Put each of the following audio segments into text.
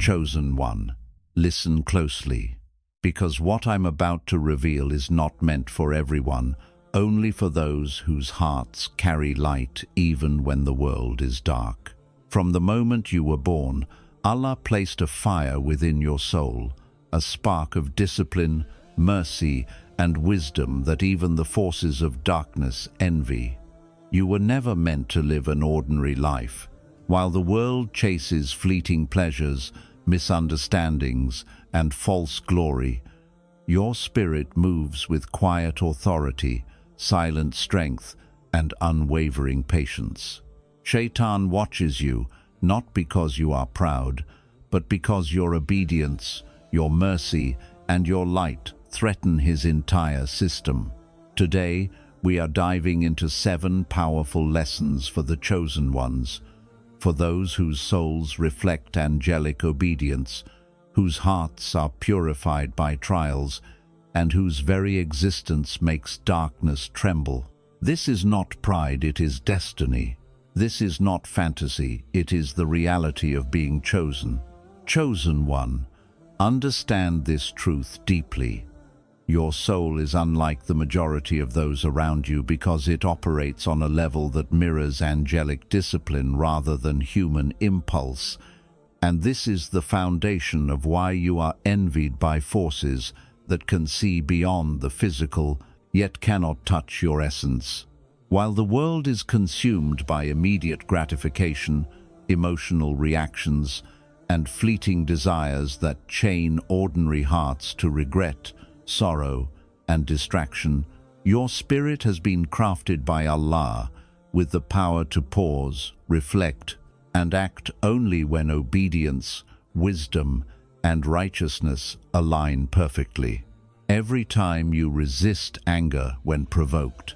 Chosen one, listen closely, because what I'm about to reveal is not meant for everyone, only for those whose hearts carry light even when the world is dark. From the moment you were born, Allah placed a fire within your soul, a spark of discipline, mercy, and wisdom that even the forces of darkness envy. You were never meant to live an ordinary life. While the world chases fleeting pleasures, misunderstandings, and false glory, your spirit moves with quiet authority, silent strength, and unwavering patience. Shayṭān watches you, not because you are proud, but because your obedience, your mercy, and your light threaten his entire system. Today, we are diving into 7 powerful lessons for the chosen ones, for those whose souls reflect angelic obedience, whose hearts are purified by trials, and whose very existence makes darkness tremble. This is not pride, it is destiny. This is not fantasy, it is the reality of being chosen. Chosen one, understand this truth deeply. Your soul is unlike the majority of those around you because it operates on a level that mirrors angelic discipline rather than human impulse. And this is the foundation of why you are envied by forces that can see beyond the physical, yet cannot touch your essence. While the world is consumed by immediate gratification, emotional reactions, and fleeting desires that chain ordinary hearts to regret, sorrow, and distraction, your spirit has been crafted by Allah with the power to pause, reflect, and act only when obedience, wisdom, and righteousness align perfectly. Every time you resist anger when provoked,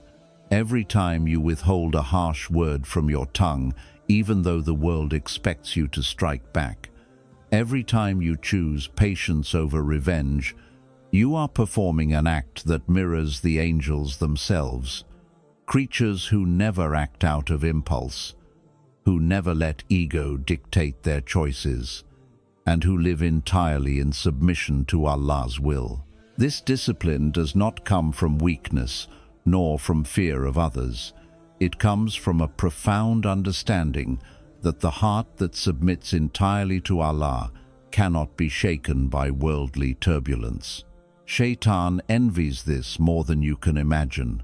every time you withhold a harsh word from your tongue, even though the world expects you to strike back, every time you choose patience over revenge, you are performing an act that mirrors the angels themselves, creatures who never act out of impulse, who never let ego dictate their choices, and who live entirely in submission to Allah's will. This discipline does not come from weakness, nor from fear of others. It comes from a profound understanding that the heart that submits entirely to Allah cannot be shaken by worldly turbulence. Shayṭān envies this more than you can imagine,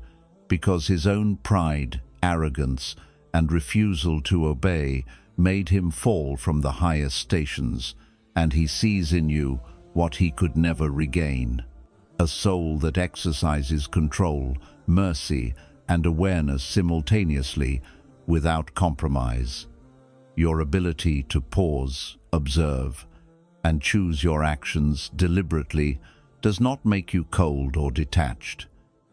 because his own pride, arrogance, and refusal to obey made him fall from the highest stations, and he sees in you what he could never regain: a soul that exercises control, mercy, and awareness simultaneously, without compromise. Your ability to pause, observe, and choose your actions deliberately does not make you cold or detached.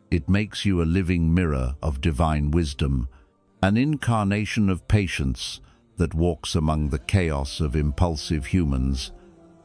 It makes you a living mirror of divine wisdom, an incarnation of patience that walks among the chaos of impulsive humans,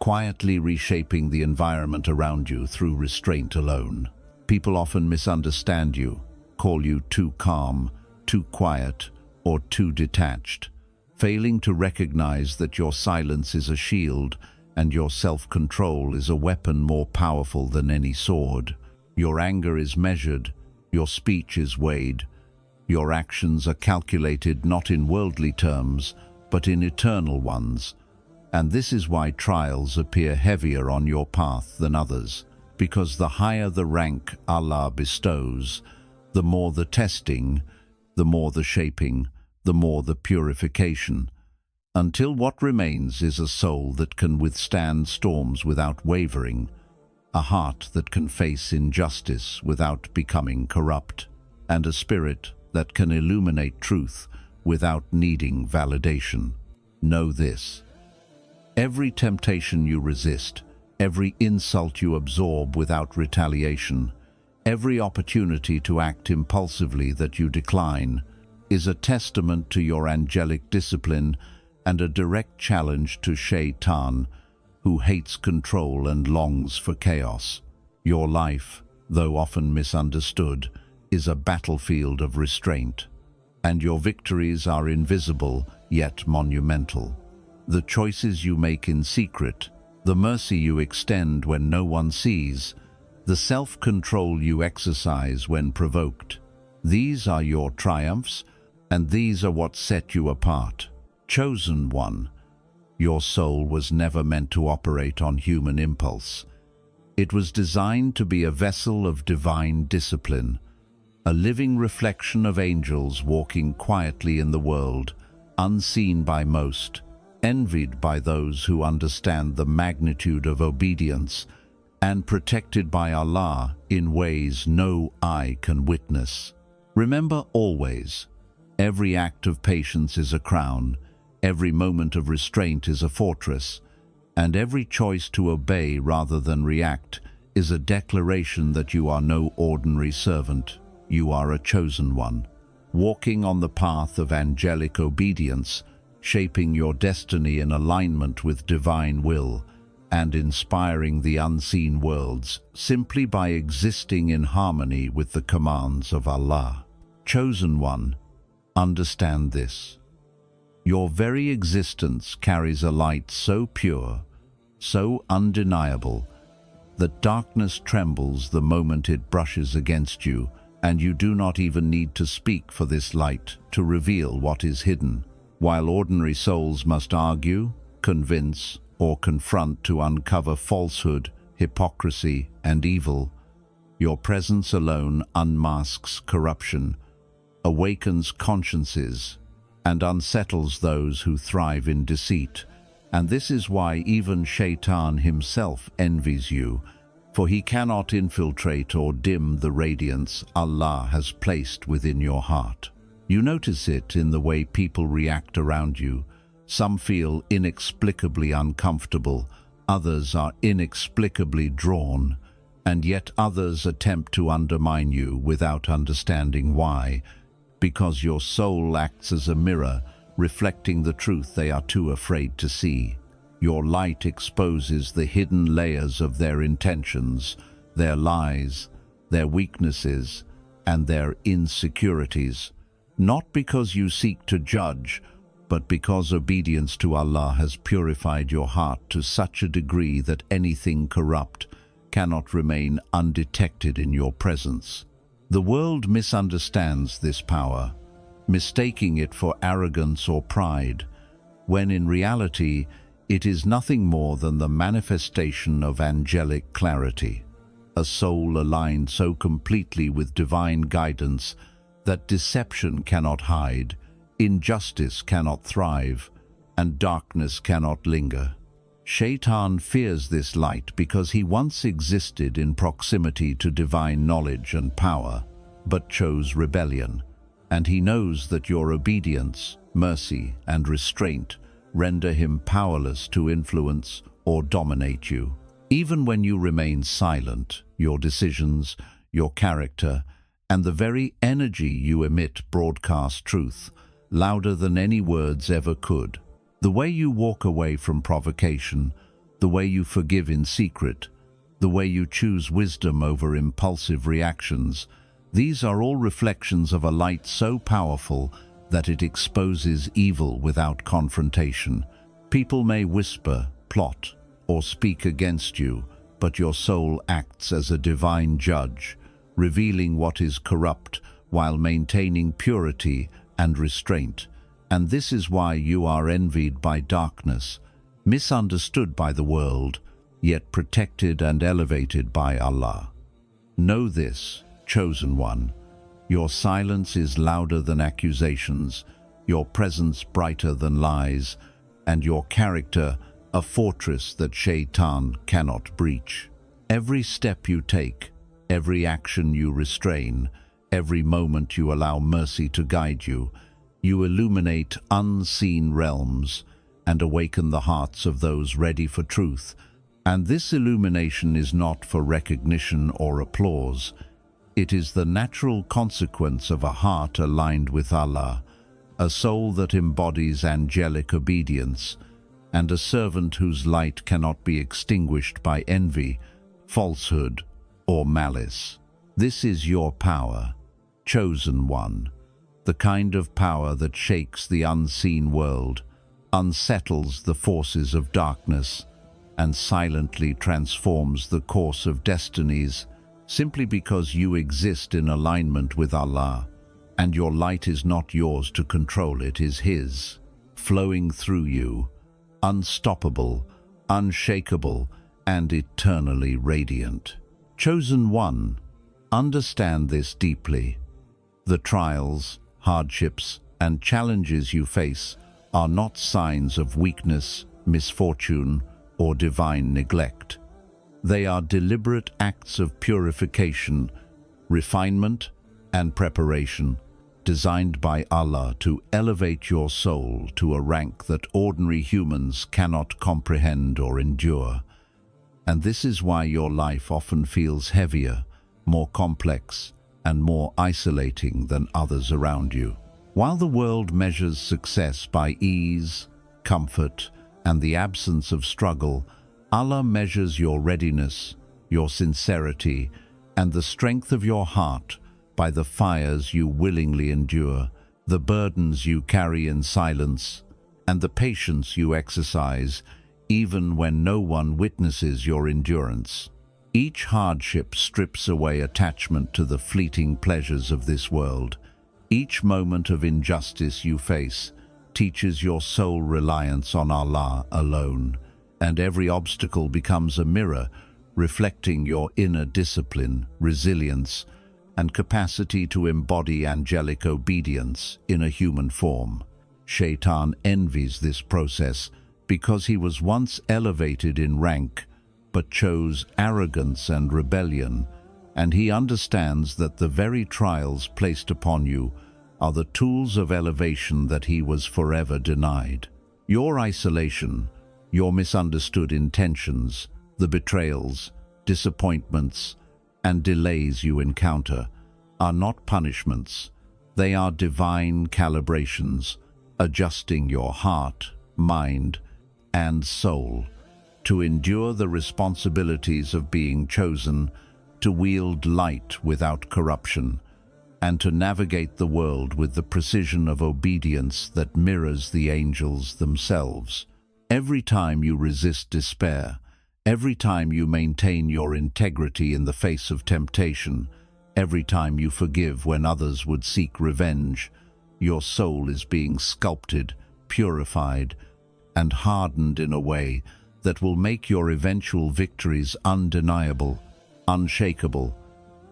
quietly reshaping the environment around you through restraint alone. People often misunderstand you, call you too calm, too quiet, or too detached, failing to recognize that your silence is a shield and your self-control is a weapon more powerful than any sword. Your anger is measured, your speech is weighed, your actions are calculated not in worldly terms, but in eternal ones. And this is why trials appear heavier on your path than others, because the higher the rank Allah bestows, the more the testing, the more the shaping, the more the purification, until what remains is a soul that can withstand storms without wavering, a heart that can face injustice without becoming corrupt, and a spirit that can illuminate truth without needing validation. Know this: every temptation you resist, every insult you absorb without retaliation, every opportunity to act impulsively that you decline, is a testament to your angelic discipline and a direct challenge to Shayṭān, who hates control and longs for chaos. Your life, though often misunderstood, is a battlefield of restraint, and your victories are invisible yet monumental. the choices you make in secret, the mercy you extend when no one sees, the self-control you exercise when provoked. These are your triumphs, and these are what set you apart. Chosen one, your soul was never meant to operate on human impulse. It was designed to be a vessel of divine discipline, a living reflection of angels walking quietly in the world, unseen by most, envied by those who understand the magnitude of obedience, and protected by Allah in ways no eye can witness. Remember always, every act of patience is a crown, every moment of restraint is a fortress, and every choice to obey rather than react is a declaration that you are no ordinary servant. You are a chosen one, walking on the path of angelic obedience, shaping your destiny in alignment with divine will, and inspiring the unseen worlds simply by existing in harmony with the commands of Allah. Chosen one, understand this. Your very existence carries a light so pure, so undeniable, that darkness trembles the moment it brushes against you, and you do not even need to speak for this light to reveal what is hidden. While ordinary souls must argue, convince, or confront to uncover falsehood, hypocrisy, and evil, your presence alone unmasks corruption, awakens consciences, and unsettles those who thrive in deceit. And this is why even Shayṭān himself envies you, for he cannot infiltrate or dim the radiance Allah has placed within your heart. You notice it in the way people react around you. Some feel inexplicably uncomfortable, others are inexplicably drawn, and yet others attempt to undermine you without understanding why, because your soul acts as a mirror, reflecting the truth they are too afraid to see. Your light exposes the hidden layers of their intentions, their lies, their weaknesses, and their insecurities, not because you seek to judge, but because obedience to Allah has purified your heart to such a degree that anything corrupt cannot remain undetected in your presence. The world misunderstands this power, mistaking it for arrogance or pride, when in reality it is nothing more than the manifestation of angelic clarity, a soul aligned so completely with divine guidance that deception cannot hide, injustice cannot thrive, and darkness cannot linger. Shayṭān fears this light because he once existed in proximity to divine knowledge and power, but chose rebellion, and he knows that your obedience, mercy, and restraint render him powerless to influence or dominate you. Even when you remain silent, your decisions, your character, and the very energy you emit broadcast truth, louder than any words ever could. The way you walk away from provocation, the way you forgive in secret, the way you choose wisdom over impulsive reactions, these are all reflections of a light so powerful that it exposes evil without confrontation. People may whisper, plot, or speak against you, but your soul acts as a divine judge, revealing what is corrupt while maintaining purity and restraint. And this is why you are envied by darkness, misunderstood by the world, yet protected and elevated by Allah. Know this, chosen one. Your silence is louder than accusations, your presence brighter than lies, and your character a fortress that Shayṭān cannot breach. Every step you take, every action you restrain, every moment you allow mercy to guide you, you illuminate unseen realms and awaken the hearts of those ready for truth. And this illumination is not for recognition or applause. It is the natural consequence of a heart aligned with Allah, a soul that embodies angelic obedience, and a servant whose light cannot be extinguished by envy, falsehood, or malice. This is your power, chosen one, the kind of power that shakes the unseen world, unsettles the forces of darkness, and silently transforms the course of destinies simply because you exist in alignment with Allah, and your light is not yours to control, it is His, flowing through you, unstoppable, unshakable, and eternally radiant. Chosen one, understand this deeply. The trials, hardships, and challenges you face are not signs of weakness, misfortune, or divine neglect. They are deliberate acts of purification, refinement, and preparation, designed by Allah to elevate your soul to a rank that ordinary humans cannot comprehend or endure. And this is why your life often feels heavier, more complex, and more isolating than others around you. While the world measures success by ease, comfort, and the absence of struggle, Allah measures your readiness, your sincerity, and the strength of your heart by the fires you willingly endure, the burdens you carry in silence, and the patience you exercise, even when no one witnesses your endurance. Each hardship strips away attachment to the fleeting pleasures of this world. Each moment of injustice you face teaches your soul reliance on Allah alone, and every obstacle becomes a mirror reflecting your inner discipline, resilience, and capacity to embody angelic obedience in a human form. Shayṭān envies this process because he was once elevated in rank but chose arrogance and rebellion, and he understands that the very trials placed upon you are the tools of elevation that he was forever denied. Your isolation, your misunderstood intentions, the betrayals, disappointments, and delays you encounter are not punishments. They are divine calibrations, adjusting your heart, mind, and soul to endure the responsibilities of being chosen, to wield light without corruption, and to navigate the world with the precision of obedience that mirrors the angels themselves. Every time you resist despair, every time you maintain your integrity in the face of temptation, every time you forgive when others would seek revenge, your soul is being sculpted, purified, and hardened in a way that will make your eventual victories undeniable, unshakable,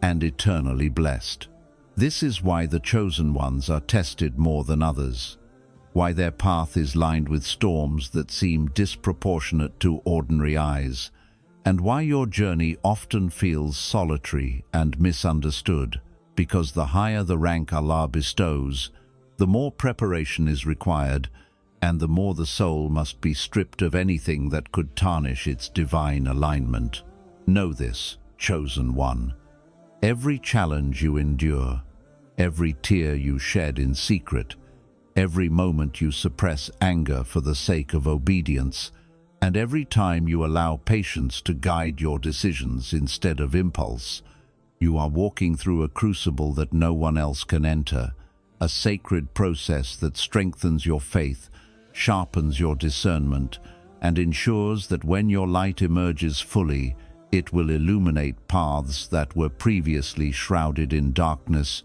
and eternally blessed. This is why the chosen ones are tested more than others, why their path is lined with storms that seem disproportionate to ordinary eyes, and why your journey often feels solitary and misunderstood, because the higher the rank Allah bestows, the more preparation is required, and the more the soul must be stripped of anything that could tarnish its divine alignment. Know this, chosen one. Every challenge you endure, every tear you shed in secret, every moment you suppress anger for the sake of obedience, and every time you allow patience to guide your decisions instead of impulse, you are walking through a crucible that no one else can enter, a sacred process that strengthens your faith, sharpens your discernment, and ensures that when your light emerges fully, it will illuminate paths that were previously shrouded in darkness,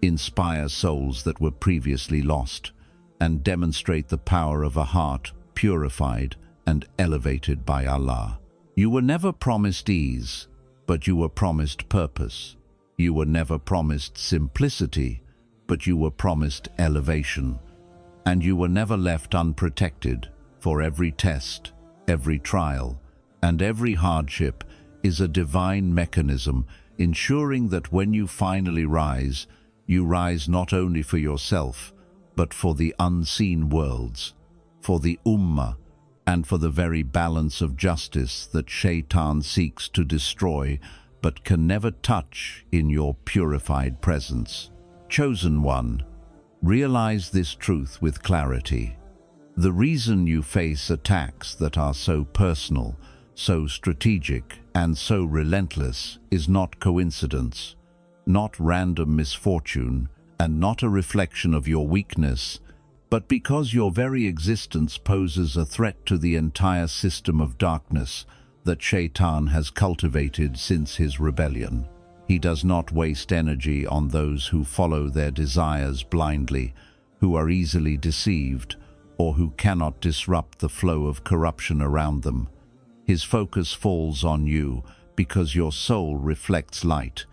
inspire souls that were previously lost, and demonstrate the power of a heart purified and elevated by Allah. You were never promised ease, but you were promised purpose. You were never promised simplicity, but you were promised elevation. And you were never left unprotected, for every test, every trial, and every hardship is a divine mechanism ensuring that when you finally rise, you rise not only for yourself, but for the unseen worlds, for the Ummah, and for the very balance of justice that Shayṭān seeks to destroy but can never touch in your purified presence. Chosen one, realize this truth with clarity. The reason you face attacks that are so personal, so strategic, and so relentless is not coincidence, not random misfortune, and not a reflection of your weakness. but because your very existence poses a threat to the entire system of darkness that Shayṭān has cultivated since his rebellion. He does not waste energy on those who follow their desires blindly, who are easily deceived, or who cannot disrupt the flow of corruption around them. His focus falls on you because your soul reflects light,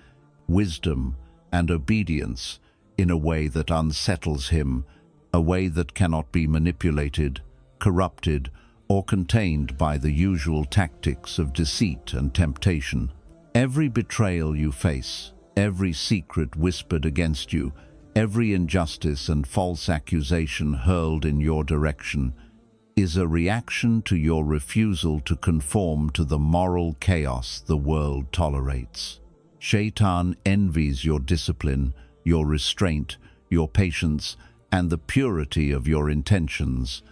wisdom, and obedience in a way that unsettles him, a way that cannot be manipulated, corrupted, or contained by the usual tactics of deceit and temptation. Every betrayal you face, every secret whispered against you, every injustice and false accusation hurled in your direction is a reaction to your refusal to conform to the moral chaos the world tolerates. Shayṭān envies your discipline, your restraint, your patience, and the purity of your intentions.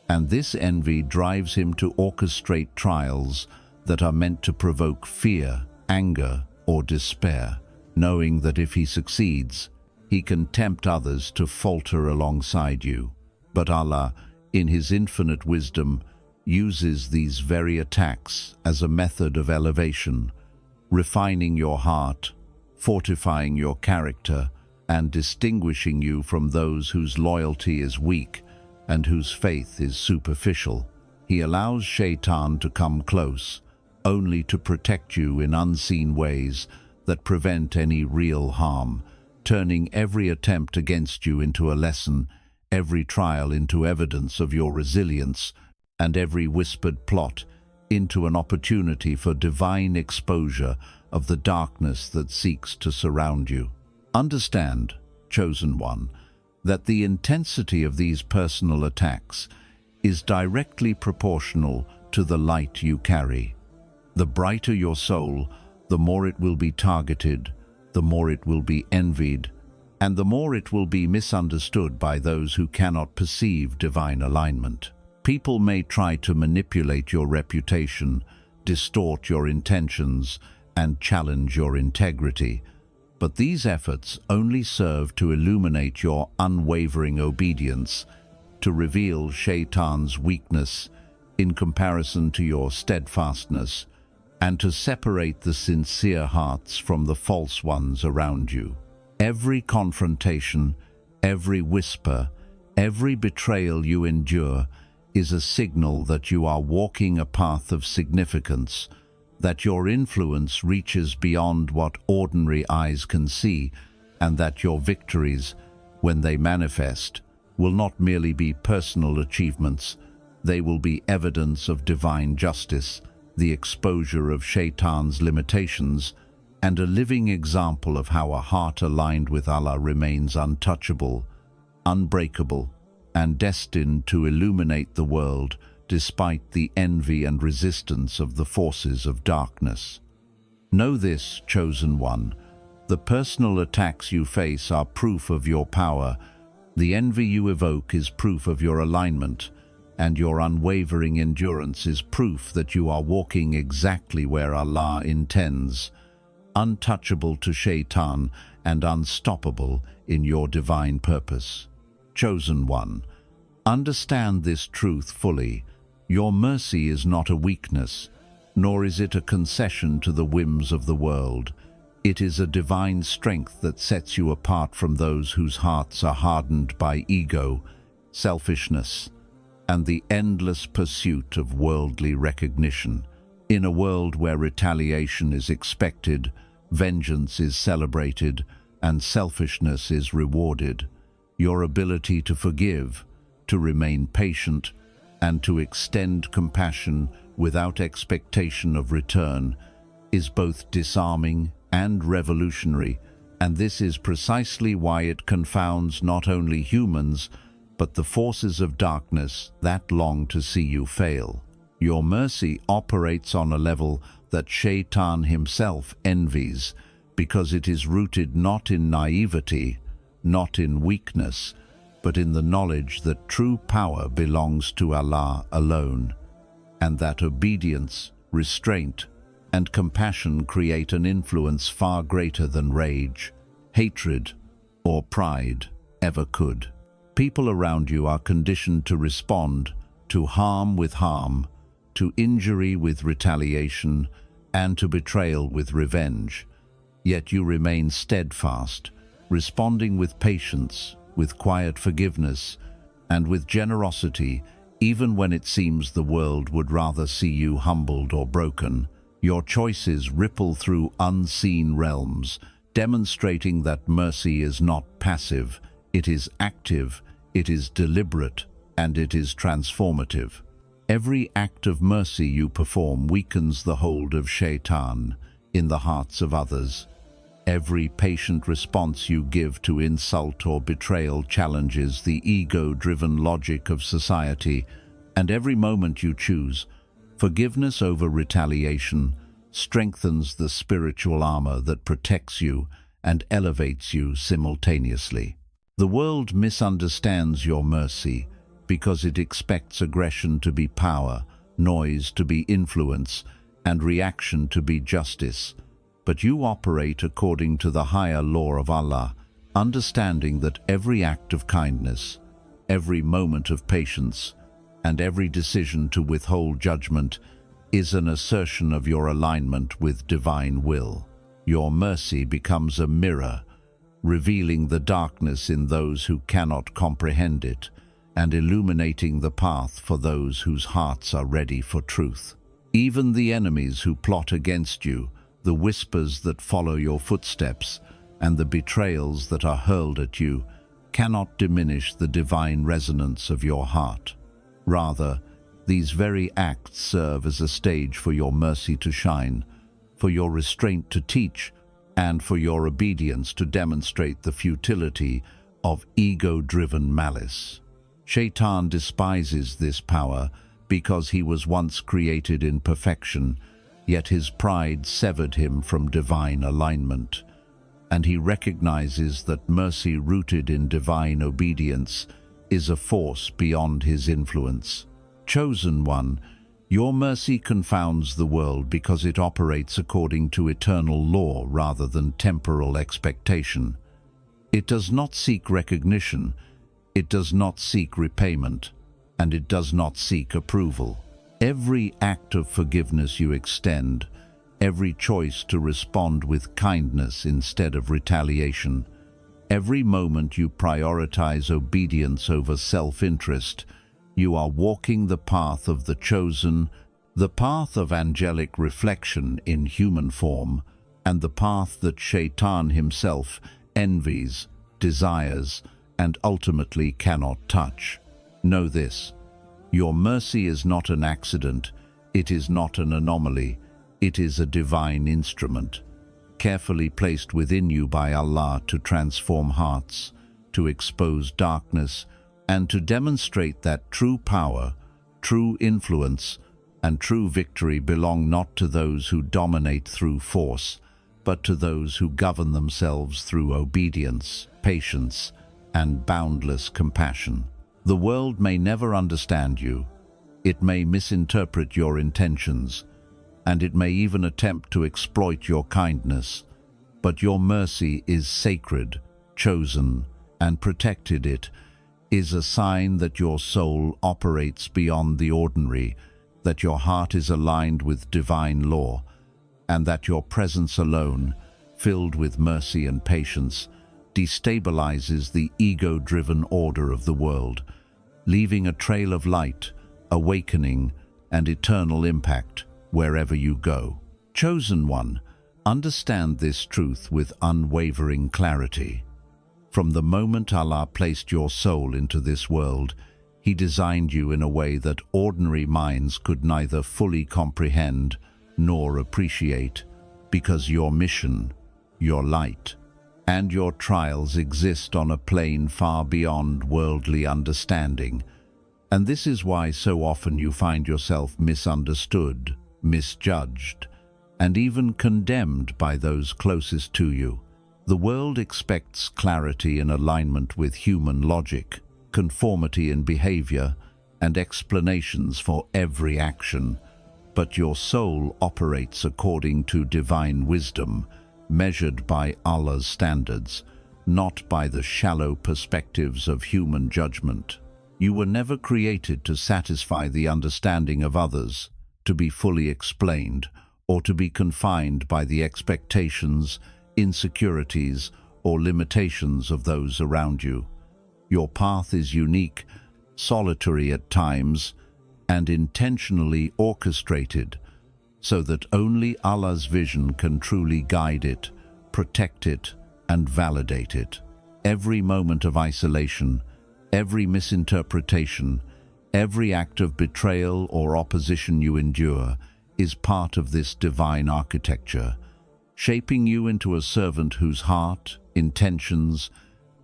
And this envy drives him to orchestrate trials that are meant to provoke fear, anger, or despair, knowing that if he succeeds, he can tempt others to falter alongside you. But Allah, in His infinite wisdom, uses these very attacks as a method of elevation, refining your heart, fortifying your character, and distinguishing you from those whose loyalty is weak and whose faith is superficial. He allows Shayṭān to come close, only to protect you in unseen ways that prevent any real harm, turning every attempt against you into a lesson, every trial into evidence of your resilience, and every whispered plot into an opportunity for divine exposure of the darkness that seeks to surround you. Understand, chosen one, that the intensity of these personal attacks is directly proportional to the light you carry. The brighter your soul, the more it will be targeted, the more it will be envied, and the more it will be misunderstood by those who cannot perceive divine alignment. People may try to manipulate your reputation, distort your intentions, and challenge your integrity, but these efforts only serve to illuminate your unwavering obedience, to reveal Shayṭān's weakness in comparison to your steadfastness, and to separate the sincere hearts from the false ones around you. Every confrontation, every whisper, every betrayal you endure is a signal that you are walking a path of significance, that your influence reaches beyond what ordinary eyes can see, and that your victories, when they manifest, will not merely be personal achievements, they will be evidence of divine justice, the exposure of Shayṭān's limitations, and a living example of how a heart aligned with Allah remains untouchable, unbreakable, and destined to illuminate the world despite the envy and resistance of the forces of darkness. Know this, chosen one, the personal attacks you face are proof of your power, the envy you evoke is proof of your alignment, and your unwavering endurance is proof that you are walking exactly where Allah intends, untouchable to Shayṭān and unstoppable in your divine purpose. Chosen one, understand this truth fully. Your mercy is not a weakness, nor is it a concession to the whims of the world. It is a divine strength that sets you apart from those whose hearts are hardened by ego, selfishness, and the endless pursuit of worldly recognition. In a world where retaliation is expected, vengeance is celebrated, and selfishness is rewarded, your ability to forgive, to remain patient, and to extend compassion without expectation of return is both disarming and revolutionary, and this is precisely why it confounds not only humans, but the forces of darkness that long to see you fail. Your mercy operates on a level that Shayṭān himself envies, because it is rooted not in naivety, not in weakness, but in the knowledge that true power belongs to Allah alone, and that obedience, restraint, and compassion create an influence far greater than rage, hatred, or pride ever could. People around you are conditioned to respond to harm with harm, to injury with retaliation, and to betrayal with revenge. Yet you remain steadfast, responding with patience, with quiet forgiveness, and with generosity, even when it seems the world would rather see you humbled or broken. Your choices ripple through unseen realms, demonstrating that mercy is not passive, it is active, it is deliberate, and it is transformative. Every act of mercy you perform weakens the hold of Shayṭān in the hearts of others. Every patient response you give to insult or betrayal challenges the ego-driven logic of society, and every moment you choose forgiveness over retaliation strengthens the spiritual armor that protects you and elevates you simultaneously. The world misunderstands your mercy because it expects aggression to be power, noise to be influence, and reaction to be justice. But you operate according to the higher law of Allah, understanding that every act of kindness, every moment of patience, and every decision to withhold judgment is an assertion of your alignment with divine will. Your mercy becomes a mirror, revealing the darkness in those who cannot comprehend it, and illuminating the path for those whose hearts are ready for truth. Even the enemies who plot against you, the whispers that follow your footsteps, and the betrayals that are hurled at you, cannot diminish the divine resonance of your heart. Rather, these very acts serve as a stage for your mercy to shine, for your restraint to teach, and for your obedience to demonstrate the futility of ego-driven malice. Shayṭān despises this power because he was once created in perfection, yet his pride severed him from divine alignment. And he recognizes that mercy rooted in divine obedience is a force beyond his influence. Chosen one, your mercy confounds the world because it operates according to eternal law rather than temporal expectation. It does not seek recognition, it does not seek repayment, and it does not seek approval. Every act of forgiveness you extend, every choice to respond with kindness instead of retaliation, every moment you prioritize obedience over self-interest, you are walking the path of the chosen, the path of angelic reflection in human form, and the path that Shayṭān himself envies, desires, and ultimately cannot touch. Know this: your mercy is not an accident, it is not an anomaly, it is a divine instrument, carefully placed within you by Allah to transform hearts, to expose darkness, and to demonstrate that true power, true influence, and true victory belong not to those who dominate through force, but to those who govern themselves through obedience, patience, and boundless compassion. The world may never understand you, it may misinterpret your intentions, and it may even attempt to exploit your kindness, but your mercy is sacred, chosen, and protected. It is a sign that your soul operates beyond the ordinary, that your heart is aligned with divine law, and that your presence alone, filled with mercy and patience, destabilizes the ego-driven order of the world, leaving a trail of light, awakening, and eternal impact wherever you go. Chosen one, understand this truth with unwavering clarity. From the moment Allah placed your soul into this world, He designed you in a way that ordinary minds could neither fully comprehend nor appreciate, because your mission, your light, and your trials exist on a plane far beyond worldly understanding. And this is why so often you find yourself misunderstood, misjudged, and even condemned by those closest to you. The world expects clarity and alignment with human logic, conformity in behavior, and explanations for every action. But your soul operates according to divine wisdom, measured by Allah's standards, not by the shallow perspectives of human judgment. You were never created to satisfy the understanding of others, to be fully explained, or to be confined by the expectations, insecurities, or limitations of those around you. Your path is unique, solitary at times, and intentionally orchestrated, so that only Allah's vision can truly guide it, protect it, and validate it. Every moment of isolation, every misinterpretation, every act of betrayal or opposition you endure is part of this divine architecture, shaping you into a servant whose heart, intentions,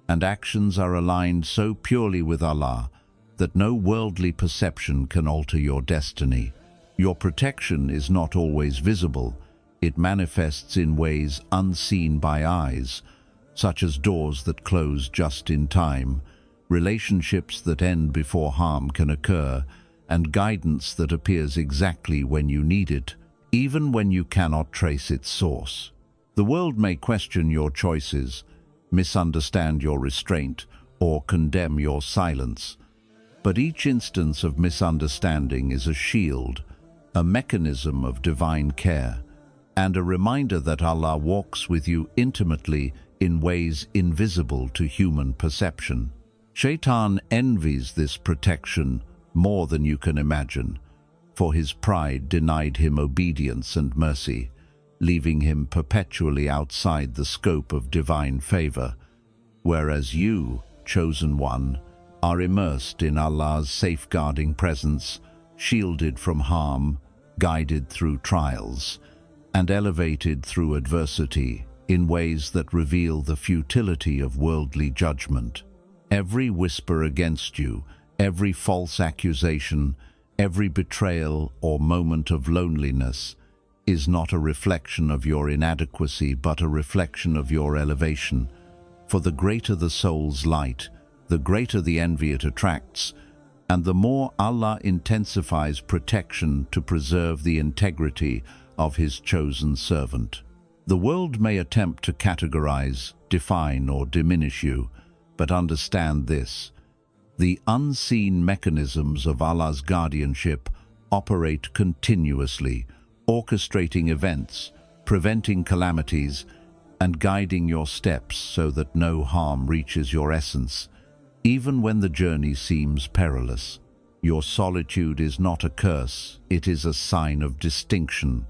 and actions are aligned so purely with Allah that no worldly perception can alter your destiny. Your protection is not always visible. It manifests in ways unseen by eyes, such as doors that close just in time, relationships that end before harm can occur, and guidance that appears exactly when you need it, even when you cannot trace its source. The world may question your choices, misunderstand your restraint, or condemn your silence, but each instance of misunderstanding is a shield, a mechanism of divine care, and a reminder that Allah walks with you intimately in ways invisible to human perception. Shayṭān envies this protection more than you can imagine, for his pride denied him obedience and mercy, leaving him perpetually outside the scope of divine favor, whereas you, chosen one, are immersed in Allah's safeguarding presence, shielded from harm, guided through trials, and elevated through adversity in ways that reveal the futility of worldly judgment. Every whisper against you, every false accusation, every betrayal or moment of loneliness is not a reflection of your inadequacy but a reflection of your elevation. For the greater the soul's light, the greater the envy it attracts, and the more Allah intensifies protection to preserve the integrity of His chosen servant. The world may attempt to categorize, define, or diminish you, but understand this: the unseen mechanisms of Allah's guardianship operate continuously, orchestrating events, preventing calamities, and guiding your steps so that no harm reaches your essence, even when the journey seems perilous. Your solitude is not a curse, it is a sign of distinction.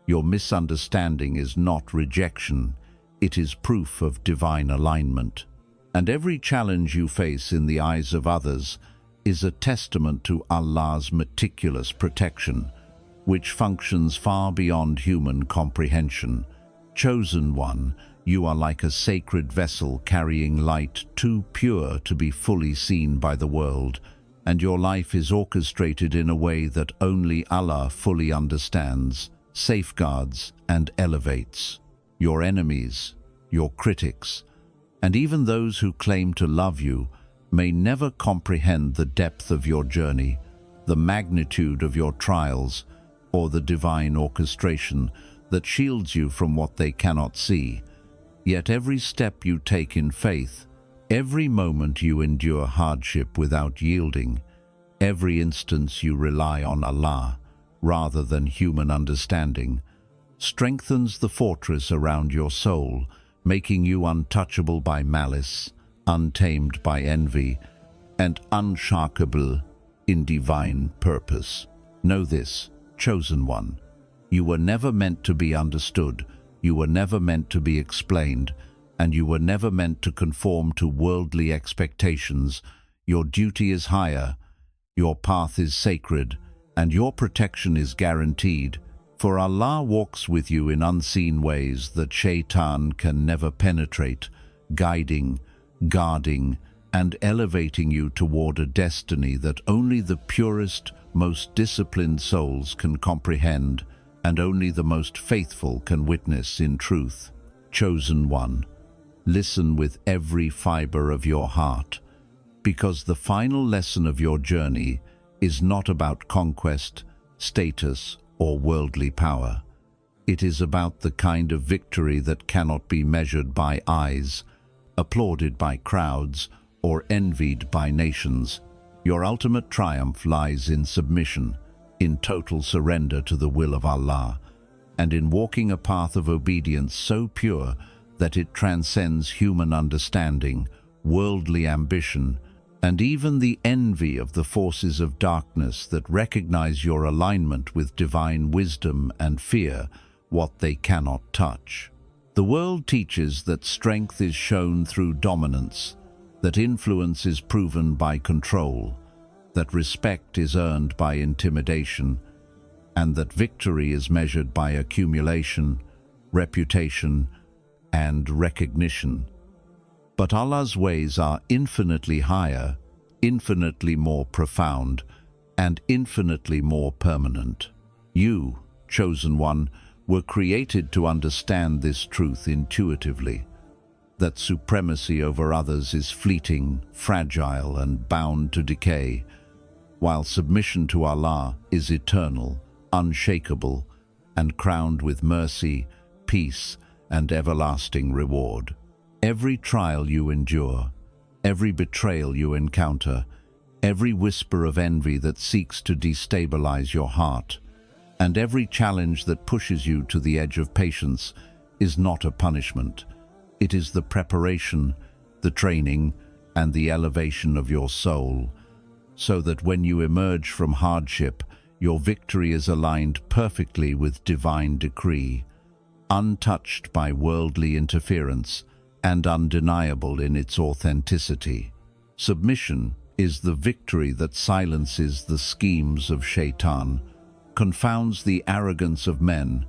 Your misunderstanding is not rejection, it is proof of divine alignment. And every challenge you face in the eyes of others is a testament to Allah's meticulous protection, which functions far beyond human comprehension. Chosen one, you are like a sacred vessel carrying light too pure to be fully seen by the world, and your life is orchestrated in a way that only Allah fully understands, safeguards, and elevates. Your enemies, your critics, and even those who claim to love you may never comprehend the depth of your journey, the magnitude of your trials, or the divine orchestration that shields you from what they cannot see. Yet every step you take in faith, every moment you endure hardship without yielding, every instance you rely on Allah rather than human understanding, strengthens the fortress around your soul, making you untouchable by malice, untamed by envy, and unshakable in divine purpose. Know this, chosen one: you were never meant to be understood, you were never meant to be explained, and you were never meant to conform to worldly expectations. Your duty is higher, your path is sacred, and your protection is guaranteed, for Allah walks with you in unseen ways that Shayṭān can never penetrate, guiding, guarding, and elevating you toward a destiny that only the purest, most disciplined souls can comprehend, and only the most faithful can witness in truth. Chosen one, listen with every fiber of your heart, because the final lesson of your journey is not about conquest, status, or worldly power. It is about the kind of victory that cannot be measured by eyes, applauded by crowds, or envied by nations. Your ultimate triumph lies in submission, in total surrender to the will of Allah, and in walking a path of obedience so pure that it transcends human understanding, worldly ambition, and even the envy of the forces of darkness that recognize your alignment with divine wisdom and fear what they cannot touch. The world teaches that strength is shown through dominance, that influence is proven by control, that respect is earned by intimidation, and that victory is measured by accumulation, reputation, and recognition. But Allah's ways are infinitely higher, infinitely more profound, and infinitely more permanent. You, chosen one, were created to understand this truth intuitively, that supremacy over others is fleeting, fragile, and bound to decay, while submission to Allah is eternal, unshakable, and crowned with mercy, peace, and everlasting reward. Every trial you endure, every betrayal you encounter, every whisper of envy that seeks to destabilize your heart, and every challenge that pushes you to the edge of patience is not a punishment. It is the preparation, the training, and the elevation of your soul, so that when you emerge from hardship, your victory is aligned perfectly with divine decree, untouched by worldly interference, and undeniable in its authenticity. Submission is the victory that silences the schemes of Shayṭān, confounds the arrogance of men,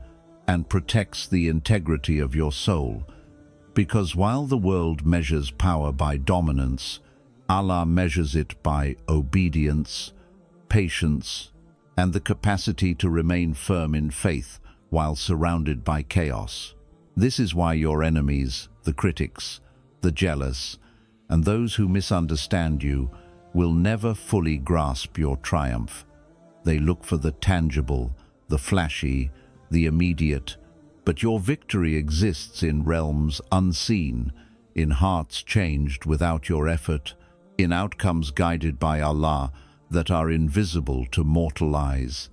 and protects the integrity of your soul. Because while the world measures power by dominance, Allah measures it by obedience, patience, and the capacity to remain firm in faith while surrounded by chaos. This is why your enemies, the critics, the jealous, and those who misunderstand you will never fully grasp your triumph. They look for the tangible, the flashy, the immediate, but your victory exists in realms unseen, in hearts changed without your effort, in outcomes guided by Allah that are invisible to mortal eyes,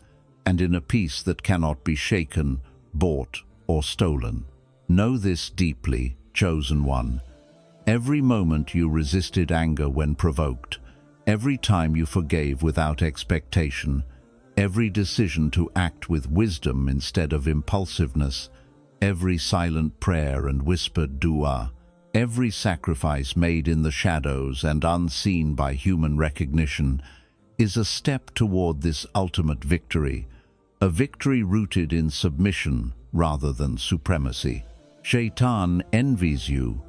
and in a peace that cannot be shaken, bought, or stolen. Know this deeply, chosen one. Every moment you resisted anger when provoked, every time you forgave without expectation, every decision to act with wisdom instead of impulsiveness, every silent prayer and whispered dua, every sacrifice made in the shadows and unseen by human recognition is a step toward this ultimate victory, a victory rooted in submission rather than supremacy. Shayṭān envies you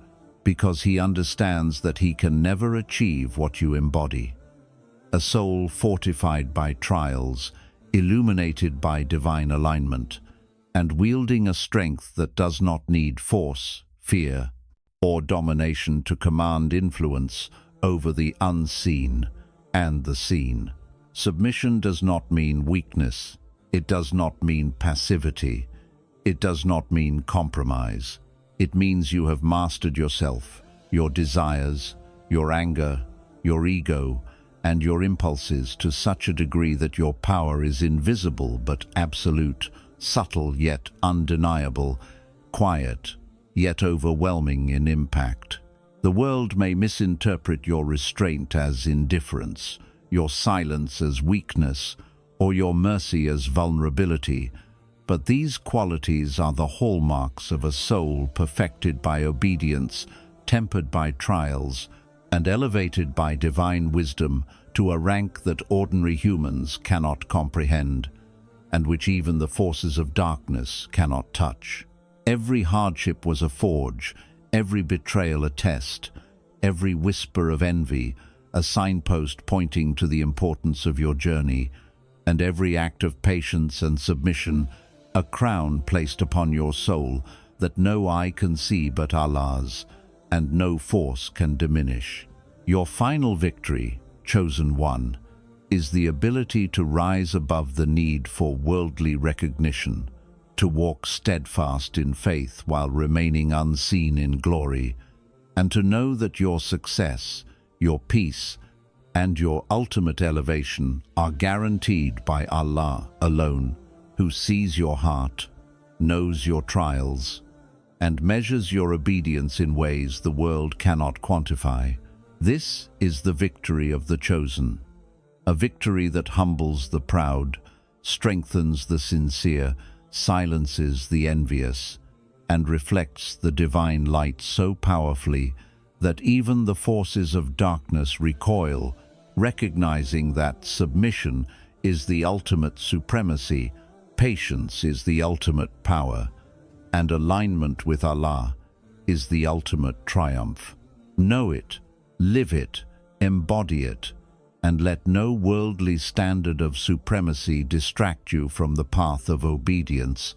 because he understands that he can never achieve what you embody. A soul fortified by trials, illuminated by divine alignment, and wielding a strength that does not need force, fear, or domination to command influence over the unseen and the seen. Submission does not mean weakness. It does not mean passivity. It does not mean compromise. It means you have mastered yourself, your desires, your anger, your ego, and your impulses to such a degree that your power is invisible but absolute, subtle yet undeniable, quiet yet overwhelming in impact. The world may misinterpret your restraint as indifference, your silence as weakness, or your mercy as vulnerability, but these qualities are the hallmarks of a soul perfected by obedience, tempered by trials, and elevated by divine wisdom to a rank that ordinary humans cannot comprehend, and which even the forces of darkness cannot touch. Every hardship was a forge, every betrayal a test, every whisper of envy a signpost pointing to the importance of your journey, and every act of patience and submission a crown placed upon your soul that no eye can see but Allah's, and no force can diminish. Your final victory, chosen one, is the ability to rise above the need for worldly recognition, to walk steadfast in faith while remaining unseen in glory, and to know that your success, your peace, and your ultimate elevation are guaranteed by Allah alone, who sees your heart, knows your trials, and measures your obedience in ways the world cannot quantify. This is the victory of the chosen, a victory that humbles the proud, strengthens the sincere, silences the envious, and reflects the divine light so powerfully that even the forces of darkness recoil, recognizing that submission is the ultimate supremacy, patience is the ultimate power, and alignment with Allah is the ultimate triumph. Know it, live it, embody it, and let no worldly standard of supremacy distract you from the path of obedience,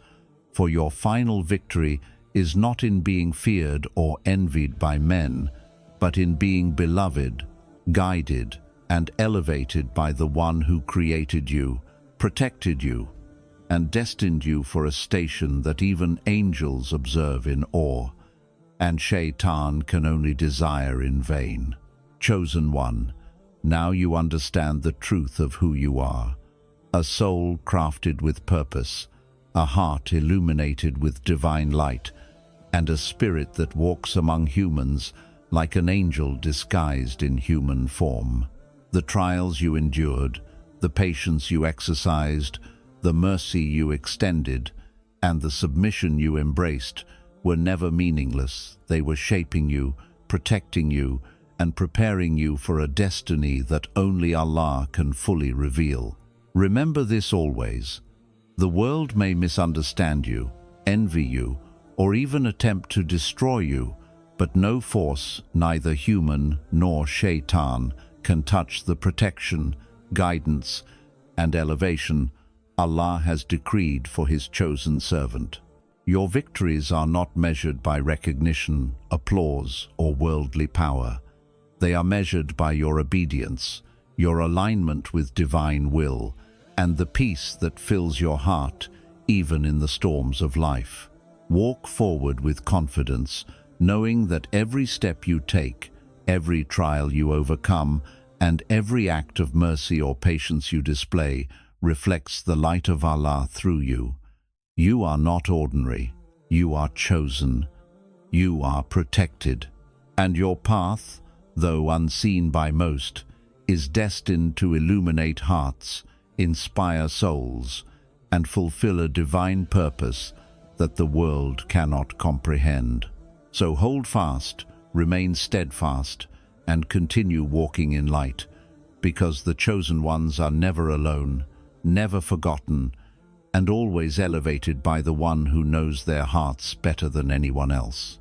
for your final victory is not in being feared or envied by men, but in being beloved, guided, and elevated by the one who created you, protected you, and destined you for a station that even angels observe in awe, and Shayṭān can only desire in vain. Chosen one, now you understand the truth of who you are, a soul crafted with purpose, a heart illuminated with divine light, and a spirit that walks among humans like an angel disguised in human form. The trials you endured, the patience you exercised, the mercy you extended, and the submission you embraced were never meaningless. They were shaping you, protecting you, and preparing you for a destiny that only Allah can fully reveal. Remember this always. The world may misunderstand you, envy you, or even attempt to destroy you, but no force, neither human nor Shayṭān, can touch the protection, guidance, and elevation Allah has decreed for His chosen servant. Your victories are not measured by recognition, applause, or worldly power. They are measured by your obedience, your alignment with divine will, and the peace that fills your heart even in the storms of life. Walk forward with confidence, knowing that every step you take, every trial you overcome, and every act of mercy or patience you display reflects the light of Allah through you. You are not ordinary. You are chosen. You are protected. And your path, though unseen by most, is destined to illuminate hearts, inspire souls, and fulfill a divine purpose that the world cannot comprehend. So hold fast, remain steadfast, and continue walking in light, because the chosen ones are never alone, never forgotten, and always elevated by the one who knows their hearts better than anyone else.